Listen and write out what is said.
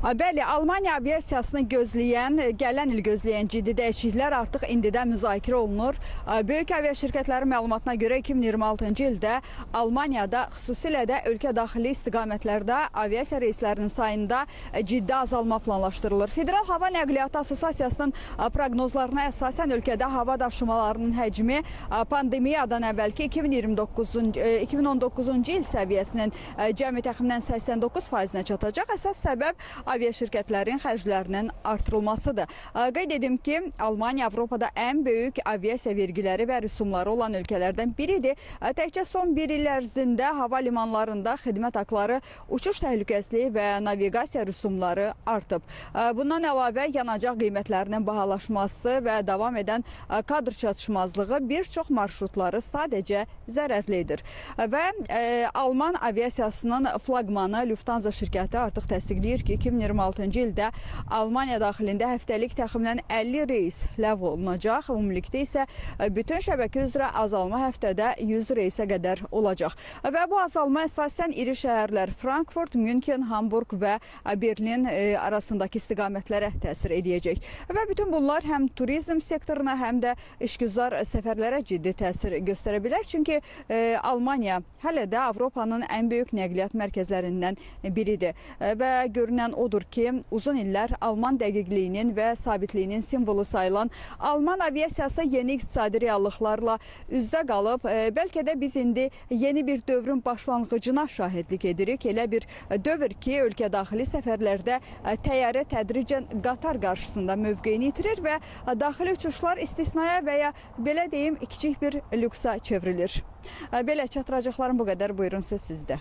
Bəli, Almaniya aviasiyasını gələn il gözləyən ciddi dəyişikliklər artıq indidən müzakirə olunur. Böyük aviaşirkətlərin məlumatına görə 2026-cı ildə Almaniyada, xüsusilə də ölkə daxili istiqamətlərdə aviasiya reyslərinin sayında ciddi azalma planlaşdırılır. Federal Hava Nəqliyyatı Assosiasiyasının proqnozlarına əsasən ölkədə hava daşımalarının həcmi pandemiyadan əvvəlki 2019-cu il səviyyəsinin cəmi təxminən 89%-nə çatacaq. Əsas səbəb aviaşirkətlərin xərclərinin artırılmasıdır. Qeyd edim ki, Almaniya Avropada ən böyük aviasiya vergiləri və rüsumları olan ölkələrdən biridir. Təkcə son bir il ərzində hava limanlarında xidmət haqları, uçuş təhlükəsizliyi və naviqasiya rüsumları artıb. Bundan əlavə yanacaq qiymətlərinin bahalaşması və davam edən kadr çatışmazlığı bir çox marşrutları sadəcə zərərlidir. Və Alman aviasiyasının flaqmanı Lufthansa şirkəti artıq təsdiqləyir ki, 2026-cı ildə Almaniya daxilində həftəlik təxminən 50 reys ləğv olunacaq. Ümumilikdə isə bütün şəbəkə üzrə azalma həftədə 100 reysə qədər olacaq. Və bu azalma əsasən iri şəhərlər Frankfurt, München, Hamburg və Berlin arasındakı istiqamətlərə təsir edəcək. Və bütün bunlar həm turizm sektoruna, həm də işgüzar səfərlərə ciddi təsir göstərə bilər. Çünki Almaniya hələ də Avropanın ən böyük nəqliyyat mərkəzlərindən biridir. Və görünən odur ki, uzun illər Alman dəqiqliyinin və sabitliyinin simvolu sayılan Alman aviasiyası yeni iqtisadi reallıqlarla üzdə qalıb. Bəlkə də biz indi yeni bir dövrün başlanğıcına şahidlik edirik. Elə bir dövr ki, ölkə daxili səfərlərdə təyyarə tədricən qatar qarşısında mövqeyini itirir və daxili uçuşlar istisnaya və ya belə deyim, kiçik bir lüksa çevrilir. Belə çatdıracaqlarım bu qədər. Buyurun, söz sizdə.